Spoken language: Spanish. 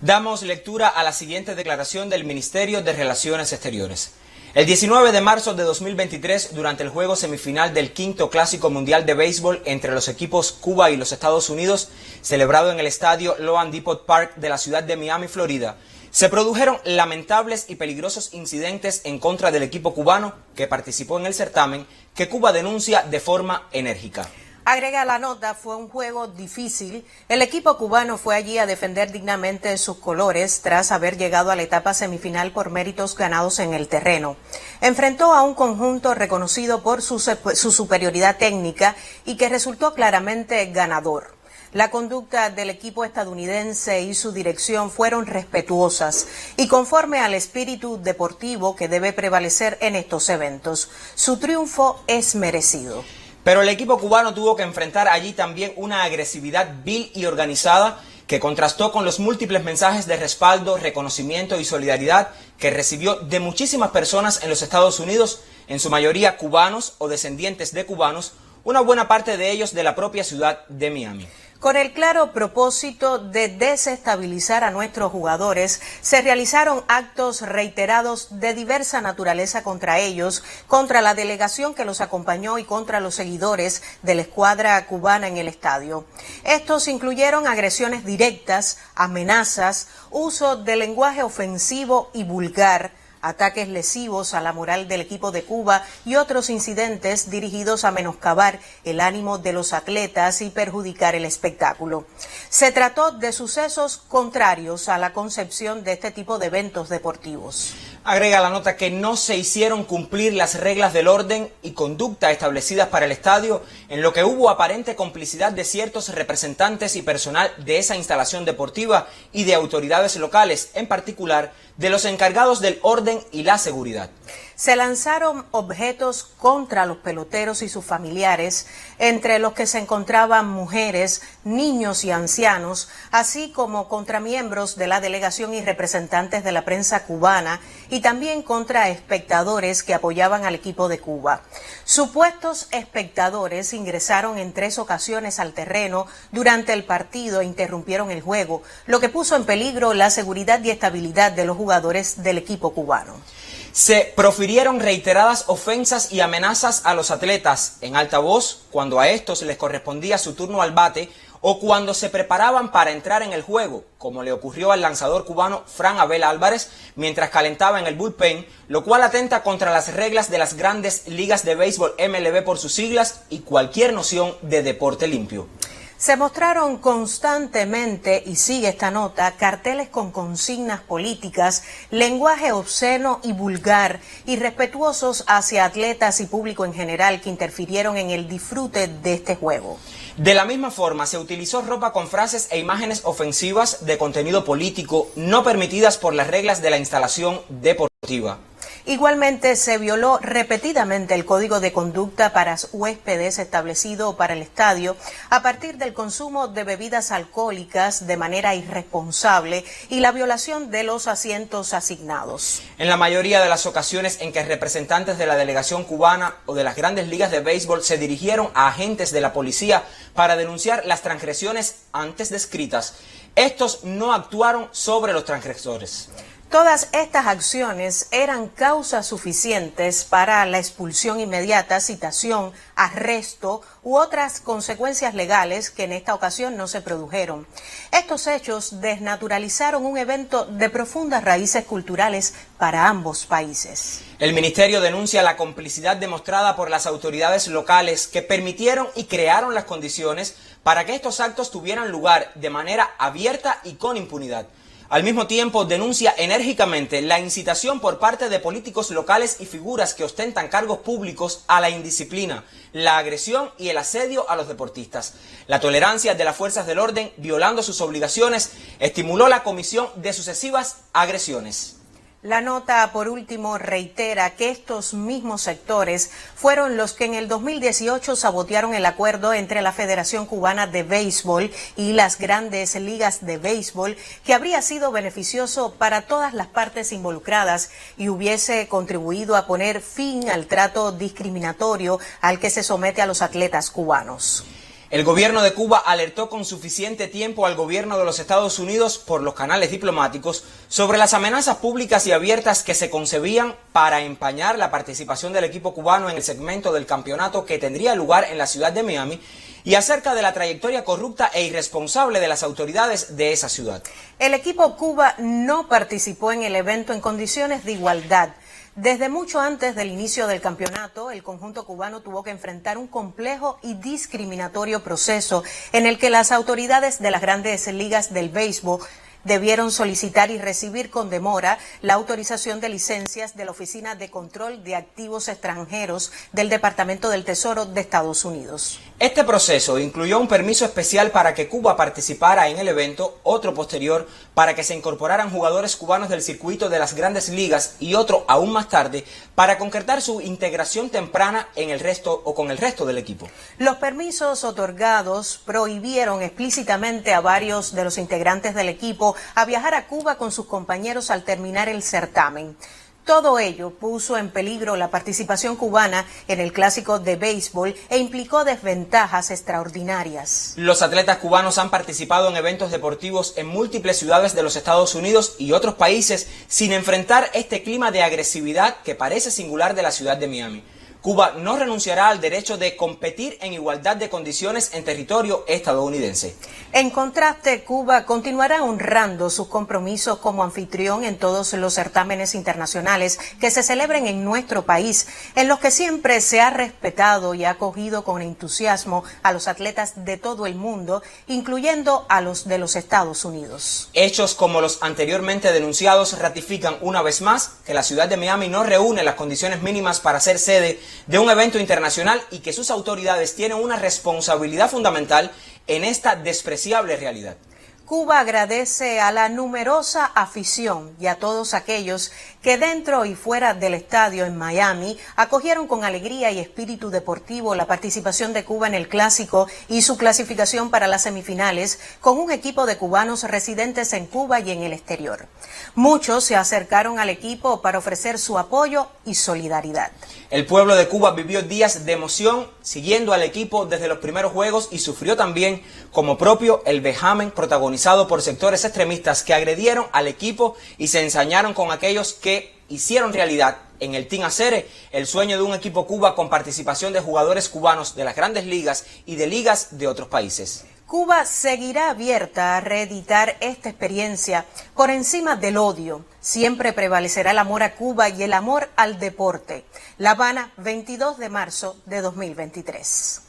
Damos lectura a la siguiente declaración del Ministerio de Relaciones Exteriores. El 19 de marzo de 2023, durante el juego semifinal del quinto Clásico Mundial de Béisbol entre los equipos Cuba y los Estados Unidos, celebrado en el estadio Loan Depot Park de la ciudad de Miami, Florida, se produjeron lamentables y peligrosos incidentes en contra del equipo cubano que participó en el certamen, que Cuba denuncia de forma enérgica. Agrega la nota, fue un juego difícil. El equipo cubano fue allí a defender dignamente sus colores tras haber llegado a la etapa semifinal por méritos ganados en el terreno. Enfrentó a un conjunto reconocido por su superioridad técnica y que resultó claramente ganador. La conducta del equipo estadounidense y su dirección fueron respetuosas y conforme al espíritu deportivo que debe prevalecer en estos eventos. Su triunfo es merecido. Pero el equipo cubano tuvo que enfrentar allí también una agresividad vil y organizada que contrastó con los múltiples mensajes de respaldo, reconocimiento y solidaridad que recibió de muchísimas personas en los Estados Unidos, en su mayoría cubanos o descendientes de cubanos, una buena parte de ellos de la propia ciudad de Miami. Con el claro propósito de desestabilizar a nuestros jugadores, se realizaron actos reiterados de diversa naturaleza contra ellos, contra la delegación que los acompañó y contra los seguidores de la escuadra cubana en el estadio. Estos incluyeron agresiones directas, amenazas, uso de lenguaje ofensivo y vulgar, ataques lesivos a la moral del equipo de Cuba y otros incidentes dirigidos a menoscabar el ánimo de los atletas y perjudicar el espectáculo. Se trató de sucesos contrarios a la concepción de este tipo de eventos deportivos. Agrega la nota que no se hicieron cumplir las reglas del orden y conducta establecidas para el estadio, en lo que hubo aparente complicidad de ciertos representantes y personal de esa instalación deportiva y de autoridades locales, en particular de los encargados del orden y la seguridad. Se lanzaron objetos contra los peloteros y sus familiares, entre los que se encontraban mujeres, niños y ancianos, así como contra miembros de la delegación y representantes de la prensa cubana, y también contra espectadores que apoyaban al equipo de Cuba. Supuestos espectadores ingresaron en 3 ocasiones al terreno durante el partido e interrumpieron el juego, lo que puso en peligro la seguridad y estabilidad de los jugadores del equipo cubano. Se profirieron reiteradas ofensas y amenazas a los atletas en alta voz cuando a estos les correspondía su turno al bate o cuando se preparaban para entrar en el juego, como le ocurrió al lanzador cubano Fran Abel Álvarez mientras calentaba en el bullpen, lo cual atenta contra las reglas de las grandes ligas de béisbol MLB por sus siglas y cualquier noción de deporte limpio. Se mostraron constantemente, y sigue esta nota, carteles con consignas políticas, lenguaje obsceno y vulgar, irrespetuosos hacia atletas y público en general que interfirieron en el disfrute de este juego. De la misma forma, se utilizó ropa con frases e imágenes ofensivas de contenido político no permitidas por las reglas de la instalación deportiva. Igualmente, se violó repetidamente el código de conducta para huéspedes establecido para el estadio a partir del consumo de bebidas alcohólicas de manera irresponsable y la violación de los asientos asignados. En la mayoría de las ocasiones en que representantes de la delegación cubana o de las grandes ligas de béisbol se dirigieron a agentes de la policía para denunciar las transgresiones antes descritas, estos no actuaron sobre los transgresores. Todas estas acciones eran causas suficientes para la expulsión inmediata, citación, arresto u otras consecuencias legales que en esta ocasión no se produjeron. Estos hechos desnaturalizaron un evento de profundas raíces culturales para ambos países. El ministerio denuncia la complicidad demostrada por las autoridades locales que permitieron y crearon las condiciones para que estos actos tuvieran lugar de manera abierta y con impunidad. Al mismo tiempo, denuncia enérgicamente la incitación por parte de políticos locales y figuras que ostentan cargos públicos a la indisciplina, la agresión y el asedio a los deportistas. La tolerancia de las fuerzas del orden, violando sus obligaciones, estimuló la comisión de sucesivas agresiones. La nota, por último, reitera que estos mismos sectores fueron los que en el 2018 sabotearon el acuerdo entre la Federación Cubana de Béisbol y las grandes ligas de béisbol, que habría sido beneficioso para todas las partes involucradas y hubiese contribuido a poner fin al trato discriminatorio al que se somete a los atletas cubanos. El gobierno de Cuba alertó con suficiente tiempo al gobierno de los Estados Unidos por los canales diplomáticos sobre las amenazas públicas y abiertas que se concebían para empañar la participación del equipo cubano en el segmento del campeonato que tendría lugar en la ciudad de Miami y acerca de la trayectoria corrupta e irresponsable de las autoridades de esa ciudad. El equipo Cuba no participó en el evento en condiciones de igualdad. Desde mucho antes del inicio del campeonato, el conjunto cubano tuvo que enfrentar un complejo y discriminatorio proceso en el que las autoridades de las grandes ligas del béisbol debieron solicitar y recibir con demora la autorización de licencias de la Oficina de Control de Activos Extranjeros del Departamento del Tesoro de Estados Unidos. Este proceso incluyó un permiso especial para que Cuba participara en el evento, otro posterior para que se incorporaran jugadores cubanos del circuito de las grandes ligas y otro aún más tarde para concretar su integración temprana en el resto o con el resto del equipo. Los permisos otorgados prohibieron explícitamente a varios de los integrantes del equipo a viajar a Cuba con sus compañeros al terminar el certamen. Todo ello puso en peligro la participación cubana en el clásico de béisbol e implicó desventajas extraordinarias. Los atletas cubanos han participado en eventos deportivos en múltiples ciudades de los Estados Unidos y otros países sin enfrentar este clima de agresividad que parece singular de la ciudad de Miami. Cuba no renunciará al derecho de competir en igualdad de condiciones en territorio estadounidense. En contraste, Cuba continuará honrando sus compromisos como anfitrión en todos los certámenes internacionales que se celebren en nuestro país, en los que siempre se ha respetado y acogido con entusiasmo a los atletas de todo el mundo, incluyendo a los de los Estados Unidos. Hechos como los anteriormente denunciados ratifican una vez más que la ciudad de Miami no reúne las condiciones mínimas para ser sede de un evento internacional y que sus autoridades tienen una responsabilidad fundamental en esta despreciable realidad. Cuba agradece a la numerosa afición y a todos aquellos que dentro y fuera del estadio en Miami acogieron con alegría y espíritu deportivo la participación de Cuba en el clásico y su clasificación para las semifinales con un equipo de cubanos residentes en Cuba y en el exterior. Muchos se acercaron al equipo para ofrecer su apoyo y solidaridad. El pueblo de Cuba vivió días de emoción siguiendo al equipo desde los primeros juegos y sufrió también como propio el vejamen protagonizado por sectores extremistas que agredieron al equipo y se ensañaron con aquellos que hicieron realidad en el Team Acere el sueño de un equipo Cuba con participación de jugadores cubanos de las grandes ligas y de ligas de otros países. Cuba seguirá abierta a reeditar esta experiencia por encima del odio. Siempre prevalecerá el amor a Cuba y el amor al deporte. La Habana, 22 de marzo de 2023.